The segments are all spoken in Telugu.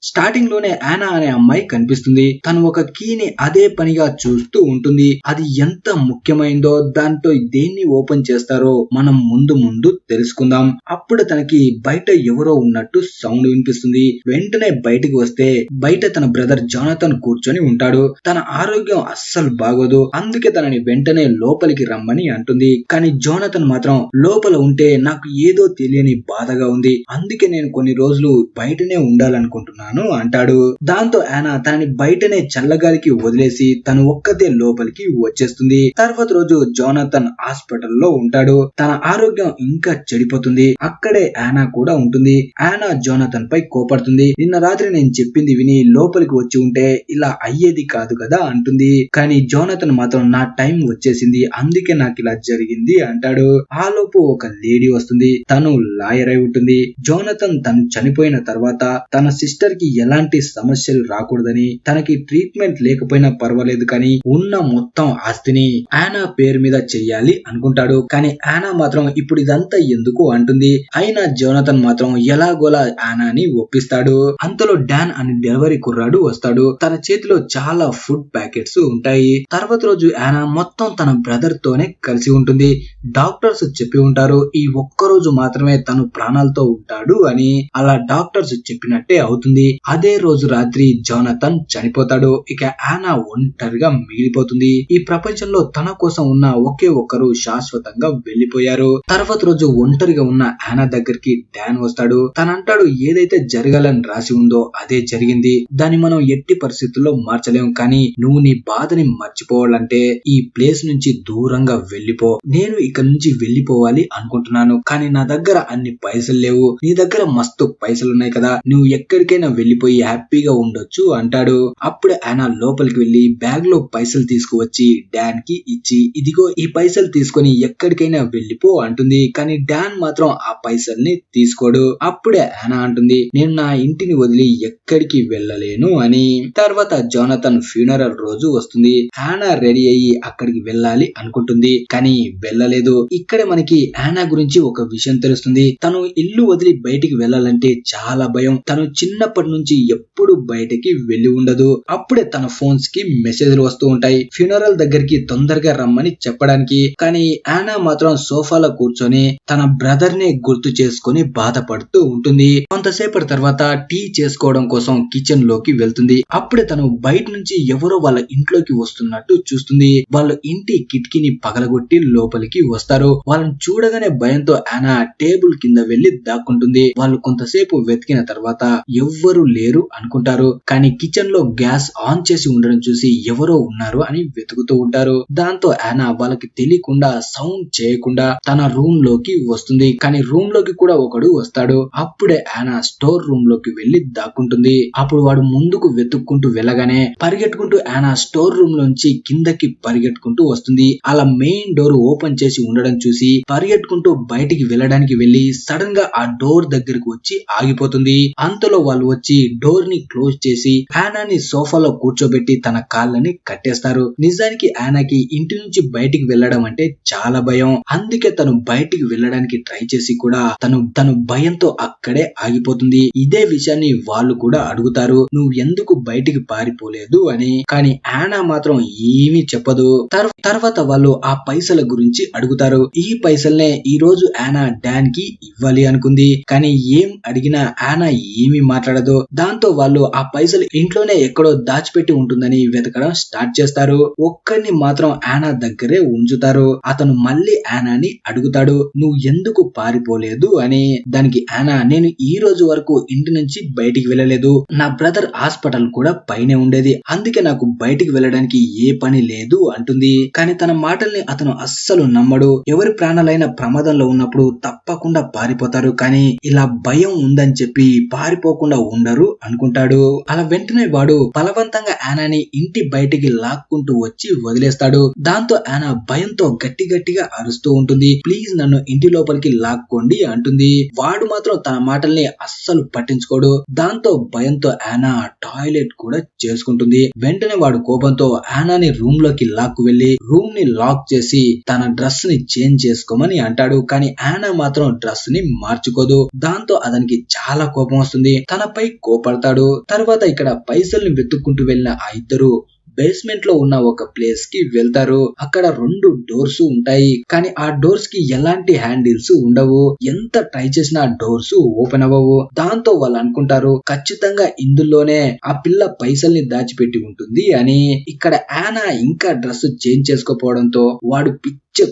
స్టార్టింగ్ లోనే యానా అనే అమ్మాయి కనిపిస్తుంది. తను ఒక కీని అదే పనిగా చూస్తూ ఉంటుంది. అది ఎంత ముఖ్యమైందో, దాంతో దేన్ని ఓపెన్ చేస్తారో మనం ముందు తెలుసుకుందాం. అప్పుడు తనకి బయట ఎవరో ఉన్నట్టు సౌండ్ వినిపిస్తుంది. వెంటనే బయటికి వస్తే బయట తన బ్రదర్ జోనాథన్ కూర్చొని ఉంటాడు. తన ఆరోగ్యం అస్సలు బాగోదు. అందుకే తనని వెంటనే లోపలికి రమ్మని అంటుంది. కానీ జోనాథన్ మాత్రం లోపల ఉంటే నాకు ఏదో తెలియని బాధగా ఉంది, అందుకే నేను కొన్ని రోజులు బయటనే ఉండాలనుకుంటున్నాను అంటాడు. దాంతో యానా తనని బయటనే చల్లగాలికి వదిలేసి తను ఒక్కతే లోపలికి వచ్చేస్తుంది. తర్వాత రోజు జోనాథన్ హాస్పిటల్లో ఉంటాడు. తన ఆరోగ్యం ఇంకా చెడిపోతుంది. అక్కడే యానా కూడా ఉంటుంది. యానా జోనాథన్ పై కోపడుతుంది. నిన్న రాత్రి నేను చెప్పింది విని లోపలికి వచ్చి ఉంటే ఇలా అయ్యేది కాదు కదా అంటుంది. కానీ జోనాథన్ మాత్రం నా టైం వచ్చేసింది, అందుకే నాకు ఇలా జరిగింది అంటాడు. ఆలోపు ఒక లేడీ వస్తుంది. తను లాయర్ అయి ఉంటుంది. జోనాథన్ తను చనిపోయిన తర్వాత తన సిస్టర్ కి ఎలాంటి సమస్యలు రాకూడదని, తనకి ట్రీట్మెంట్ లేకపోయినా పర్వాలేదు కానీ ఉన్న మొత్తం ఆస్తిని యానా పేరు మీద చెయ్యాలి అనుకుంటాడు. కానీ యానా మాత్రం ఇప్పుడు ఇదంతా ఎందుకు అంటుంది. అయినా జోనాథన్ మాత్రం ఎలాగోలా యానాని ఒప్పిస్తాడు. అంతలో డాన్ అనే డెలివరీ కుర్రాడు వస్తాడు. తన చేతిలో చాలా ఫుడ్ ప్యాకెట్స్ ఉంటాయి. తర్వాత రోజు యానా మొత్తం తన బ్రదర్ తోనే కలిసి ఉంటుంది. డాక్టర్స్ చెప్పి ఉంటారు ఈ ఒక్కరోజు మాత్రమే తను ప్రాణాలతో ఉంటాడు అని. అలా డాక్టర్స్ చెప్పినట్టే అవుతుంది. అదే రోజు రాత్రి జోనాథన్ చనిపోతాడు. ఇక యానా ఒంటరిగా మిగిలిపోతుంది. ఈ ప్రపంచంలో తన కోసం ఉన్న ఒకే ఒక్కరు శాశ్వతంగా వెళ్లిపోయారు. తర్వాత రోజు ఒంటరిగా ఉన్న యానా దగ్గరికి డాన్ వస్తాడు. తనంటాడు ఏదైతే జరగాలని రాసి ఉందో అదే జరిగింది, దాన్ని మనం ఎట్టి పరిస్థితుల్లో మార్చలేం, కానీ నువ్వు నీ బాధని మర్చిపోవాలంటే ఈ ప్లేస్ నుంచి దూరంగా వెళ్లిపో. నేను ఇక్కడ నుంచి వెళ్లిపోవాలి అనుకుంటున్నాను, కానీ నా దగ్గర అన్ని పైసలు లేవు, నీ దగ్గర మస్తు పైసలున్నాయి కదా, నువ్వు ఎక్కడికైనా వెళ్లిపోయి హ్యాపీగా ఉండొచ్చు అంటాడు. అప్పుడే ఆయన లోపలికి వెళ్లి బ్యాగ్ లో పైసలు తీసుకువచ్చి డాన్ కి ఇచ్చి ఇదిగో ఈ పైసలు తీసుకొని ఎక్కడికైనా వెళ్లిపో అంటుంది. కానీ డాన్ మాత్రం ఆ పైసల్ని తీసుకోడు. అప్పుడే యానా అంటుంది నేను నా ఇంటిని వదిలి ఎక్కడికి వెళ్ళలేను అని. తర్వాత జోనాథన్ ఫ్యూనరల్ రోజు వస్తుంది. యానా రెడీ అయ్యి అక్కడికి వెళ్ళాలి అనుకుంటుంది, కానీ వెళ్ళలేదు. ఇక్కడే మనకి యానా గురించి ఒక విషయం తెలుస్తుంది. తను ఇల్లు వదిలి బయటికి వెళ్ళాలంటే చాలా భయం. తను చిన్నప్పటి నుంచి ఎప్పుడు బయటికి వెళ్లి ఉండదు. అప్పుడే తన ఫోన్స్ కి మెసేజ్లు వస్తూ ఉంటాయి ఫ్యూనరల్ దగ్గరికి తొందరగా రమ్మని చెప్పడానికి. కానీ యానా మాత్రం సోఫాలో కూర్చొని తన బ్రదర్ ని గుర్తు చేసుకుని బాధపడుతూ ఉంటుంది. కొంతసేపటి తర్వాత టీ చేసుకోవడం కోసం కిచెన్ లోకి వెళ్తుంది. అప్పుడే తను బయట నుంచి ఎవరో వాళ్ళ ఇంట్లోకి వస్తున్నట్టు చూస్తుంది. వాళ్ళ ఇంటి కిటికీని పగలగొట్టి లోపలికి వస్తారు. వాళ్ళని చూడగానే భయంతో యానా టేబుల్ కింద వెళ్లి దాక్కుంటుంది. వాళ్ళు కొంతసేపు వెతికిన తర్వాత ఎవ్వరు లేరు అనుకుంటారు. కానీ కిచెన్ లో గ్యాస్ ఆన్ చేసి ఉండడం చూసి ఎవరో ఉన్నారు అని వెతుకుతూ ఉంటారు. దాంతో యానా వాళ్ళకి తెలియకుండా సౌండ్ చేయకుండా తన రూమ్ లోకి వస్తుంది. కానీ రూమ్ లోకి కూడా ఒకడు వస్తాడు. అప్పుడే యానా స్టోర్ రూమ్ లోకి వెళ్లి దాక్కుంటుంది. అప్పుడు వాడు ముందుకు వెతుక్కుంటూ వెళ్ళగానే పరిగెట్టుకుంటూ యానా స్టోర్ రూమ్ లోంచి కిందకి పరిగెట్టుకుంటూ వస్తుంది. అలా మెయిన్ డోర్ ఓపెన్ చేసి ఉండడం చూసి పరిగెట్టుకుంటూ బయటికి వెళ్ళడానికి వెళ్లి సడన్ గా ఆ డోర్ దగ్గరకు వచ్చి ఆగిపోతుంది. అంతలో వాళ్ళు వచ్చి డోర్ ని క్లోజ్ చేసి యానాని సోఫాలో కూర్చోబెట్టి తన కాళ్ళని కట్టేస్తారు. నిజానికి యానాకి ఇంటి నుంచి బయటికి వెళ్ళడం అంటే చాలా భయం. అందుకే తను బయటికి వెళ్ళడానికి ట్రై చేసి కూడా తను భయంతో అక్కడే ఆగిపోతుంది. ఇదే విషయాన్ని వాళ్ళు కూడా అడుగుతారు నువ్వు ఎందుకు బయటికి పారిపోలేదు అని. కానీ యానా మాత్రం ఏమీ చెప్పదు. తర్వాత వాళ్ళు ఆ పైసల గురించి అడుగుతారు. ఈ పైసల్నే ఈ రోజు యానా డాన్ కి ఇవ్వాలి అనుకుంది. కానీ ఏం అడిగినా యానా ఏమీ మాట్లాడదు. దాంతో వాళ్ళు ఆ పైసలు ఇంట్లోనే ఎక్కడో దాచిపెట్టి ఉంటుందని వెతకడం స్టార్ట్ చేస్తారు. ఒక్కడిని మాత్రం యానా దగ్గరే ఉంచుతారు. అతను మళ్ళీ యానాని అడుగుతాడు నువ్వు ఎందుకు పారిపోలేదు అని. దానికి యానా నేను ఈ రోజు వరకు ఇంటి నుంచి బయటికి వెళ్ళలేదు, నా బ్రదర్ హాస్పిటల్ కూడా పైనే ఉండేది, అందుకే నాకు బయటికి వెళ్ళడానికి ఏ పని లేదు అంటుంది. కానీ తన మాటల్ని అతను అస్సలు నమ్మడు. ఎవరి ప్రాణాలైన ప్రమాదంలో ఉన్నప్పుడు తప్పకుండా పారిపోతారు, కానీ ఇలా భయం ఉందని చెప్పి పారిపోకుండా ఉండరు అనుకుంటాడు. అలా వెంటనే వాడు బలవంతంగా యానాని ఇంటి బయటికి లాక్కుంటూ వచ్చి వదిలేస్తాడు. దాంతో యానా భయంతో గట్టిగా అరుస్తూ ఉంటుంది ప్లీజ్ నన్ను ఇంటి లోపలికి లాక్కోండి అంటుంది. వాడు మాత్రం తన మాటల్ని అస్సలు పట్టించుకోడు. దాంతో భయంతో యానా టాయిలెట్ కూడా చేసుకుంటుంది. వెంటనే వాడు కోపంతో యానాని రూమ్ లోకి లాక్కు వెళ్లి రూమ్ ని లాక్ చేసి తన డ్రెస్ ని చేంజ్ చేసుకోమని అంటాడు. కానీ యానా మాత్రం డ్రెస్ ని మార్చుకోదు. దాంతో అతనికి చాలా కోపం వస్తుంది. తనపై కోపడతాడు. తర్వాత ఇక్కడ పైసల్ని వెతుక్కుంటూ వెళ్ళిన ఆ ఇద్దరు బేస్మెంట్ లో ఉన్న ఒక ప్లేస్ కి వెళ్తారు. అక్కడ 2 డోర్స్ ఉంటాయి. కానీ ఆ డోర్స్ కి ఎలాంటి హ్యాండిల్స్ ఉండవు. ఎంత ట్రై చేసినా డోర్స్ ఓపెన్ అవ్వవు. దాంతో వాళ్ళు అనుకుంటారు ఖచ్చితంగా ఇందులోనే ఆ పిల్ల పైసల్ని దాచిపెట్టి ఉంటుంది అని. ఇక్కడ యానా ఇంకా డ్రెస్ చేంజ్ చేసుకోపోవడంతో వాడు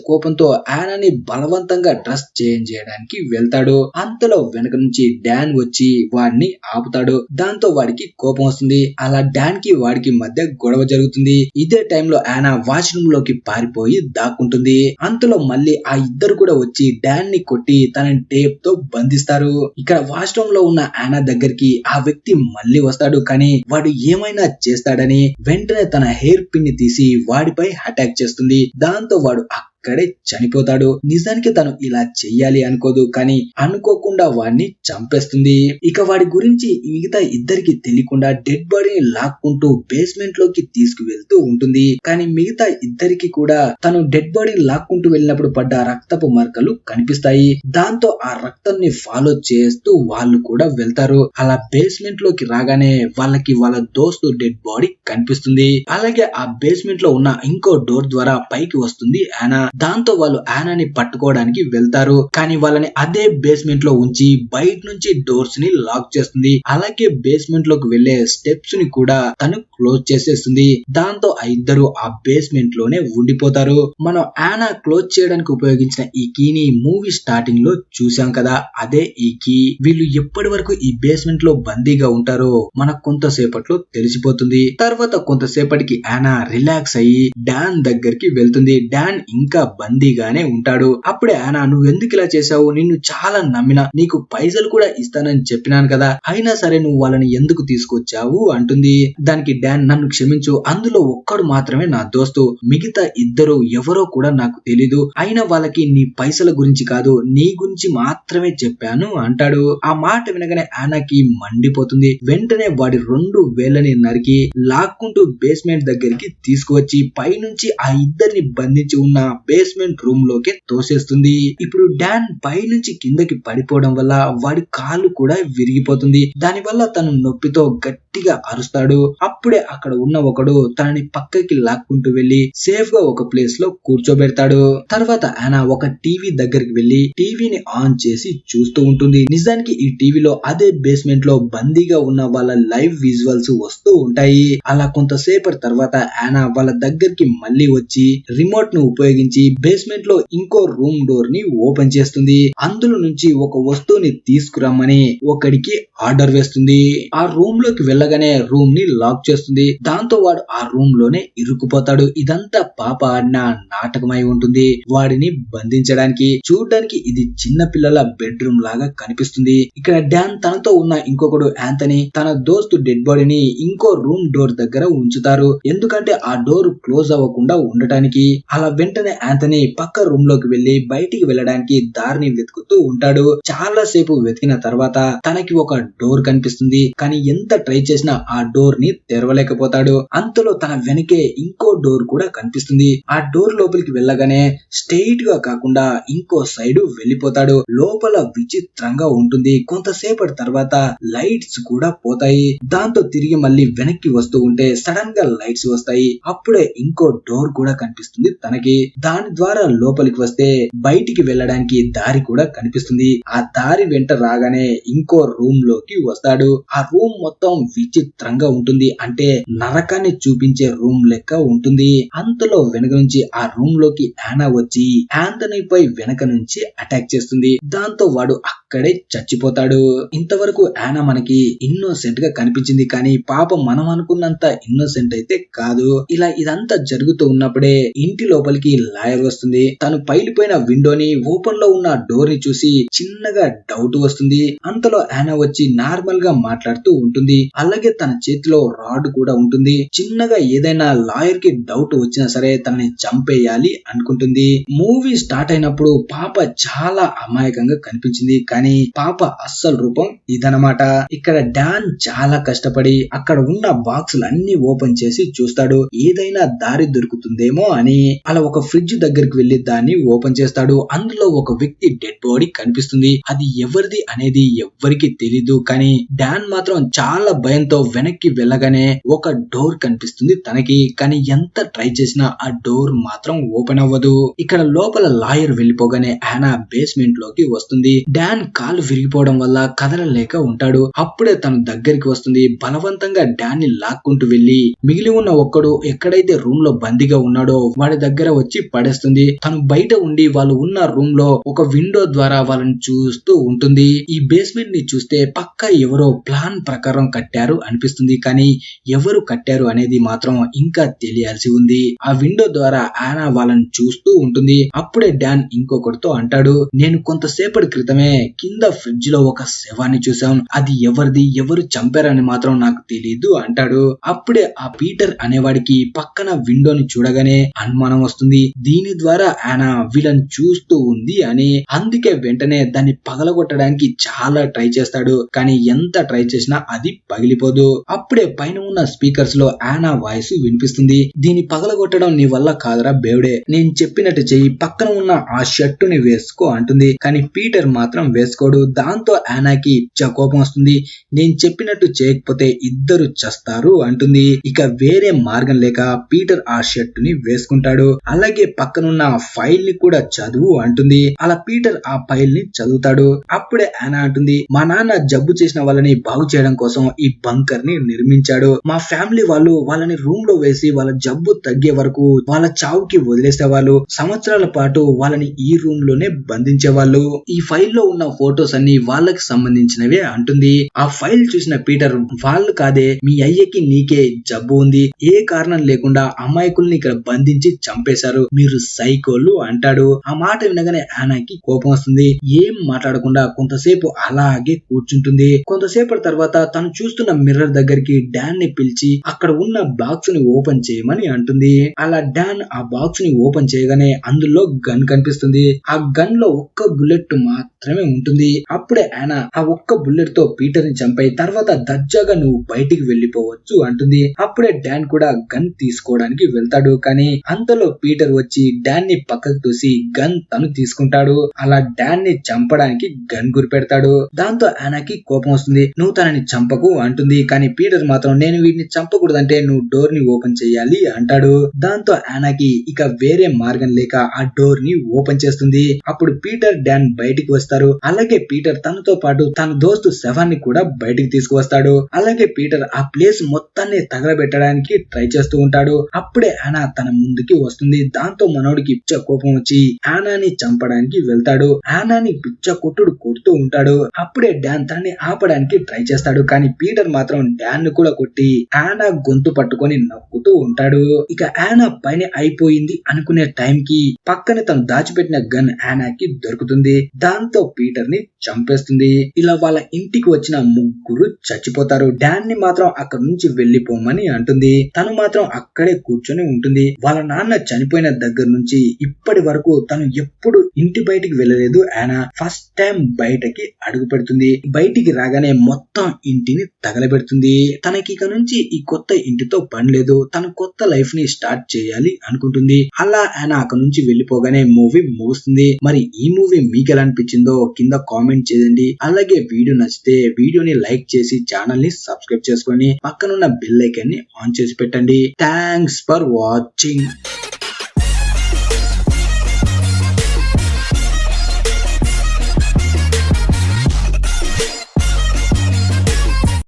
కోపంతో యానాని బలవంతంగా డ్రెస్ చేంజ్ చేయడానికి వెళ్తాడు. అంతలో వెనక నుంచి డాన్ వచ్చి వాడిని ఆపుతాడు. దాంతో వాడికి కోపం వస్తుంది. అలా డాన్ కి వాడికి మధ్య గొడవ జరుగుతుంది. ఇదే టైంలో యానా వాష్రూమ్ లోకి పారిపోయి దాక్కుంటుంది. అంతలో మళ్ళీ ఆ ఇద్దరు కూడా వచ్చి డాన్ ని కొట్టి తనని టేప్ తో బంధిస్తారు. ఇక్కడ వాష్రూమ్ లో ఉన్న యానా దగ్గరికి ఆ వ్యక్తి మళ్ళీ వస్తాడు. కానీ వాడు ఏమైనా చేస్తాడని వెంటనే తన హెయిర్ పిన్ ని తీసి వాడిపై అటాక్ చేస్తుంది. దాంతో వాడు అక్కడే చనిపోతాడు. నిజానికి తను ఇలా చెయ్యాలి అనుకోదు. కానీ అనుకోకుండా వాడిని చంపేస్తుంది. ఇక వాడి గురించి మిగతా ఇద్దరికి తెలియకుండా డెడ్ బాడీని లాక్కుంటూ బేస్మెంట్ లోకి తీసుకువెళ్తూ ఉంటుంది. కానీ మిగతా ఇద్దరికి కూడా తను డెడ్ బాడీని లాక్కుంటూ వెళ్ళినప్పుడు పడ్డ రక్తపు మరకలు కనిపిస్తాయి. దాంతో ఆ రక్తాన్ని ఫాలో చేస్తూ వాళ్ళు కూడా వెళ్తారు. అలా బేస్మెంట్ లోకి రాగానే వాళ్ళకి వాళ్ళ దోస్తు డెడ్ బాడీ కనిపిస్తుంది. అలాగే ఆ బేస్మెంట్ లో ఉన్న ఇంకో డోర్ ద్వారా పైకి వస్తుంది యానా. దాంతో వాళ్ళు యానాని పట్టుకోవడానికి వెళ్తారు. కానీ వాళ్ళని అదే బేస్మెంట్ లో ఉంచి బయట నుంచి డోర్స్ ని లాక్ చేస్తుంది. అలాగే బేస్మెంట్ లోకి వెళ్లే స్టెప్స్ ని కూడా తను క్లోజ్ చేసేస్తుంది. దాంతో ఆ ఇద్దరు ఆ బేస్మెంట్ లోనే ఉండిపోతారు. మనం యానా క్లోజ్ చేయడానికి ఉపయోగించిన ఈ కీని మూవీ స్టార్టింగ్ లో చూసాం కదా, అదే ఈ కీ. వీళ్ళు ఎప్పటి వరకు ఈ బేస్మెంట్ లో బందీగా ఉంటారో మనకు కొంతసేపట్లో తెలిసిపోతుంది. తర్వాత కొంతసేపటికి యానా రిలాక్స్ అయ్యి డాన్ దగ్గరికి వెళ్తుంది. డాన్ ఇంకా బందీగానే ఉంటాడు. అప్పుడే యానా నువ్వెందుకు ఇలా చేసావు, నిన్ను చాలా నమ్మినా, నీకు పైసలు కూడా ఇస్తానని చెప్పినాను కదా, అయినా సరే నువ్వు వాళ్ళని ఎందుకు తీసుకొచ్చావు అంటుంది. దానికి డాన్ నన్ను క్షమించు, అందులో ఒక్కడు మాత్రమే నా దోస్తు, మిగతా ఇద్దరు ఎవరో కూడా నాకు తెలీదు, అయినా వాళ్ళకి నీ పైసల గురించి కాదు నీ గురించి మాత్రమే చెప్పాను అంటాడు. ఆ మాట వినగానే యానాకి మండిపోతుంది. వెంటనే వాడి 2 వేళ్ళని నరికి లాక్కుంటూ బేస్మెంట్ దగ్గరికి తీసుకువచ్చి పైనుంచి ఆ ఇద్దరిని బంధించి ఉన్న బేస్మెంట్ రూమ్ లోకి తోసేస్తుంది. ఇప్పుడు డాన్ పై నుంచి కిందకి పడిపోవడం వల్ల వాడి కాలు కూడా విరిగిపోతుంది. దాని వల్ల తను నొప్పితో గట్టిగా అరుస్తాడు. అప్పుడే అక్కడ ఉన్న ఒకడు తనని పక్కకి లాక్కుంటూ వెళ్లి సేఫ్ గా ఒక ప్లేస్ లో కూర్చోబెడతాడు. తర్వాత యానా ఒక టీవీ దగ్గరికి వెళ్లి టీవీని ఆన్ చేసి చూస్తూ ఉంటుంది. నిజానికి ఈ టీవీలో అదే బేస్మెంట్ లో బందీగా ఉన్న వాళ్ళ లైవ్ విజువల్స్ వస్తూ ఉంటాయి. అలా కొంతసేపటి తర్వాత యానా వాళ్ళ దగ్గరికి మళ్ళీ వచ్చి రిమోట్ ను ఉపయోగించి బేస్మెంట్ లో ఇంకో రూమ్ డోర్ ని ఓపెన్ చేస్తుంది. అందులో నుంచి ఒక వస్తువుని తీసుకురమ్మని ఒకడికి ఆర్డర్ వేస్తుంది. ఆ రూమ్ లోకి వెళ్ళగానే రూమ్ ని లాక్ చేస్తుంది. దాంతో వాడు ఆ రూమ్ లోనే ఇరుక్కుపోతాడు. ఇదంతా పాప ఆడిన నాటకమై ఉంటుంది వాడిని బంధించడానికి. చూడడానికి ఇది చిన్న పిల్లల బెడ్రూమ్ లాగా కనిపిస్తుంది. ఇక్కడ డాన్ తనతో ఉన్న ఇంకొకడు యాంథనీ తన దోస్తు డెడ్ బాడీని ఇంకో రూమ్ డోర్ దగ్గర ఉంచుతారు. ఎందుకంటే ఆ డోర్ క్లోజ్ అవ్వకుండా ఉండటానికి. అలా వెంటనే యాంథనీ పక్క రూమ్ లోకి వెళ్లి బయటికి వెళ్ళడానికి దారిని వెతుకుతూ ఉంటాడు. చాలా సేపు వెతికిన తర్వాత తనకి ఒక డోర్ కనిపిస్తుంది. కానీ ఎంత ట్రై చేసినా ఆ డోర్ ని తెరవలేకపోతాడు. అంతలో తన వెనకే ఇంకో డోర్ కూడా కనిపిస్తుంది. ఆ డోర్ లోపలికి వెళ్ళగానే స్ట్రెయిట్ గా కాకుండా ఇంకో సైడ్ వెళ్ళిపోతాడు. లోపల విచిత్రంగా ఉంటుంది. కొంతసేపటి తర్వాత లైట్స్ కూడా పోతాయి. దాంతో తిరిగి మళ్ళీ వెనక్కి వస్తూ ఉంటే సడన్ గా లైట్స్ వస్తాయి. అప్పుడే ఇంకో డోర్ కూడా కనిపిస్తుంది తనకి. దాని ద్వారా లోపలికి వస్తే బయటికి వెళ్ళడానికి దారి కూడా కనిపిస్తుంది. ఆ దారి వెంట రాగానే ఇంకో రూమ్ లోకి వస్తాడు. ఆ రూమ్ మొత్తం విచిత్రంగా ఉంటుంది. అంటే నరకాన్ని చూపించే రూమ్ లెక్క ఉంటుంది. అంతలో వెనక నుంచి ఆ రూమ్ లోకి యానా వచ్చి యాంథనీపై వెనక నుంచి అటాక్ చేస్తుంది. దాంతో వాడు అక్కడే చచ్చిపోతాడు. ఇంతవరకు యానా మనకి ఇన్నోసెంట్ గా కనిపించింది. కానీ పాపం మనం అనుకున్నంత ఇన్నోసెంట్ అయితే కాదు. ఇలా ఇదంతా జరుగుతూ ఉన్నప్పుడే ఇంటి లోపలికి లాయర్ వస్తుంది. తను పైలిపోయిన విండోని ఓపెన్ లో ఉన్న డోర్ ని చూసి చిన్నగా డౌట్ వస్తుంది. అంతలో యానా వచ్చి నార్మల్ గా మాట్లాడుతూ ఉంటుంది. అలాగే తన చేతిలో రాడ్ కూడా ఉంటుంది. చిన్నగా ఏదైనా లాయర్ కి డౌట్ వచ్చినా సరే తనని చంపేయాలి అనుకుంటుంది. మూవీ స్టార్ట్ అయినప్పుడు పాప చాలా అమాయకంగా కనిపించింది, కానీ పాప అస్సలు రూపం ఇదనమాట. ఇక్కడ డాన్ చాలా కష్టపడి అక్కడ ఉన్న బాక్సులు అన్ని ఓపెన్ చేసి చూస్తాడు, ఏదైనా దారి దొరుకుతుందేమో అని. అలా ఒక ఫ్రిడ్జ్ దగ్గరికి వెళ్లి దాన్ని ఓపెన్ చేస్తాడు. అందులో ఒక వ్యక్తి డెడ్ బాడీ కనిపిస్తుంది. అది ఎవరిది అనేది ఎవ్వరికి తెలీదు, కానీ డాన్ మాత్రం చాలా భయంతో వెనక్కి వెళ్ళగానే ఒక డోర్ కనిపిస్తుంది తనకి. కానీ ఎంత ట్రై చేసినా ఆ డోర్ మాత్రం ఓపెన్ అవ్వదు. ఇక్కడ లోపల లాయర్ వెళ్ళిపోగానే యానా బేస్మెంట్ లోకి వస్తుంది. డాన్ కాలు విరిగిపోవడం వల్ల కదలలేక ఉంటాడు. అప్పుడే తను దగ్గరికి వస్తుంది. బలవంతంగా డాన్ ని లాక్కుంటూ వెళ్లి మిగిలి ఉన్న ఒక్కడు ఎక్కడైతే రూమ్ లో బందీగా ఉన్నాడో వాడి దగ్గర వచ్చి పడేస్తుంది. తను బయట ఉండి వాళ్ళు ఉన్న రూమ్ లో ఒక విండో ద్వారా వాళ్ళని చూస్తూ ఉంటుంది. ఈ బేస్మెంట్ ని చూస్తే పక్కా ఎవరో ప్లాన్ ప్రకారం కట్టారు అనిపిస్తుంది, కానీ ఎవరు కట్టారు అనేది మాత్రం ఇంకా తెలియాల్సి ఉంది. ఆ విండో ద్వారా యానా వాళ్ళని చూస్తూ ఉంటుంది. అప్పుడే డాన్ ఇంకొకరితో అంటాడు, నేను కొంతసేపటి క్రితమే కింద ఫ్రిడ్జ్ లో ఒక శవాన్ని చూసాం, అది ఎవరిది, ఎవరు చంపారని మాత్రం నాకు తెలీదు అంటాడు. అప్పుడే ఆ పీటర్ అనేవాడికి పక్కన విండోని చూడగానే అనుమానం వస్తుంది, దీని ద్వారా యానా వీళ్ళని చూస్తూ ఉంది అని. అందుకే వెంటనే దాన్ని పగలగొట్టడానికి చాలా ట్రై చేస్తాడు, కానీ ఎంత ట్రై చేసినా అది పగిలిపోదు. అప్పుడే పైన ఉన్న స్పీకర్స్ లో యానా వాయిస్ వినిపిస్తుంది, దీన్ని పగలగొట్టడం నీ వల్ల కాదురా బేవుడే, నేను చెప్పినట్టు చెయ్యి, పక్కన ఉన్న ఆ షర్టుని వేసుకో అంటుంది. కానీ పీటర్ మాత్రం వేసుకోడు. దాంతో యానాకి కోపం వస్తుంది, నేను చెప్పినట్టు చేయకపోతే ఇద్దరు చస్తారు అంటుంది. ఇక వేరే మార్గం లేక పీటర్ ఆ షర్టుని వేసుకుంటాడు. అలాగే పక్కనున్న ఫైల్ ని కూడా చదువు అంటుంది. అలా పీటర్ ఆ ఫైల్ ని చదువుతాడు. అప్పుడే యానా అంటుంది, మా నాన్న జబ్బు చేసిన వాళ్ళని బాగు చేయడం కోసం ఈ బంకర్ ని నిర్మించాడు. మా ఫ్యామిలీ వాళ్ళు వాళ్ళని రూమ్ లో వేసి వాళ్ళ జబ్బు తగ్గే వరకు వాళ్ళ చావుకి వదిలేసేవాళ్ళు. సంవత్సరాల పాటు వాళ్ళని ఈ రూమ్ లోనే బంధించేవాళ్ళు. ఈ ఫైల్ లో ఉన్న ఫొటోస్ అన్ని వాళ్ళకి సంబంధించినవే అంటుంది. ఆ ఫైల్ చూసిన పీటర్, వాళ్ళు కాదే, మీ అయ్యకి నీకే జబ్బు ఉంది, ఏ కారణం లేకుండా అమాయకుల్ని ఇక్కడ బంధించి చంపేశారు, మీరు సైకోలు అంటాడు. ఆ మాట వినగానే యానాకి కోపం వస్తుంది. ఏం మాట్లాడకుండా కొంతసేపు అలాగే కూర్చుంటుంది. కొంతసేపటి తర్వాత తను చూస్తున్న మిర్రర్ దగ్గరికి డాన్ ని పిలిచి అక్కడ ఉన్న బాక్స్ ని ఓపెన్ చేయమని అంటుంది. అలా డాన్ ఆ బాక్స్ ని ఓపెన్ చేయగానే అందులో గన్ కనిపిస్తుంది. ఆ గన్ లో ఒక్క బుల్లెట్ మాత్రమే ఉంటుంది. అప్పుడే యానా ఆ ఒక్క బుల్లెట్ తో పీటర్ ని చంపై తర్వాత దర్జాగా నువ్వు బయటికి వెళ్లిపోవచ్చు అంటుంది. అప్పుడే డాన్ కూడా గన్ తీసుకోవడానికి వెళ్తాడు, కానీ అంతలో పీటర్ వచ్చి డాన్ ని పక్కకు తోసి గన్ తను తీసుకుంటాడు. అలా డాన్ ని చంపడానికి గన్ గురిపెడతాడు. దాంతో యానాకి కోపం వస్తుంది, నువ్వు తనని చంపకు అంటుంది. కానీ పీటర్ మాత్రం నేను వీటిని చంపకూడదంటే నువ్వు డోర్ ని ఓపెన్ చేయాలి అంటాడు. దాంతో యానాకి ఇక వేరే మార్గం లేక ఆ డోర్ ని ఓపెన్ చేస్తుంది. అప్పుడు పీటర్ డాన్ బయటికి వస్తారు. అలాగే పీటర్ తనతో పాటు తన దోస్తు శవాన్ని కూడా బయటికి తీసుకువస్తాడు. అలాగే పీటర్ ఆ ప్లేస్ మొత్తాన్ని తగలబెట్టడానికి ట్రై చేస్తూ ఉంటాడు. అప్పుడే యానా తన ముందుకి వస్తుంది. దాంతో మనోడికి పిచ్చ కోపం వచ్చి యానాని చంపడానికి వెళ్తాడు. యానాని పిచ్చ కొడుతూ ఉంటాడు. అప్పుడే డాన్ తనని ఆపడానికి ట్రై చేస్తాడు, కానీ పీటర్ మాత్రం డాన్ ను కూడా కొట్టి యానా గొంతు పట్టుకొని నవ్వుతూ ఉంటాడు. ఇక యానా పైన అయిపోయింది అనుకునే టైం కి పక్కన తను దాచిపెట్టిన గన్ యానాకి దొరుకుతుంది. దాంతో పీటర్ ని చంపేస్తుంది. ఇలా వాళ్ళ ఇంటికి వచ్చిన ముగ్గురు చచ్చిపోతారు. డాన్ ని మాత్రం అక్కడ నుంచి వెళ్లిపోమని అంటుంది. తను మాత్రం అక్కడే కూర్చొని ఉంటుంది. వాళ్ళ నాన్న చనిపోయిన దగ్గర నుంచి ఇప్పటి వరకు తను ఎప్పుడు ఇంటి బయటికి వెళ్ళలేదు. యానా ఫస్ట్ టైం బయటకి అడుగు పెడుతుంది. బయటికి రాగానే మొత్తం ఇంటిని తగలబెడుతుంది. తనకి ఇక నుంచి ఈ కొత్త ఇంటితో పని లేదు, తన కొత్త లైఫ్ ని స్టార్ట్ చేయాలి అనుకుంటుంది. అలా యానా అక్కడ నుంచి వెళ్లిపోగానే మూవీ ముగుస్తుంది. మరి ఈ మూవీ మీకు ఎలా అనిపించిందో కింద కామెంట్ చేయండి. అలాగే వీడియో నచ్చితే వీడియోని లైక్ చేసి ఛానల్ ని సబ్స్క్రైబ్ చేసుకొని పక్కనున్న బెల్ ఐకాన్ ని ఆన్ చేసి పెట్టండి. Thanks for watching.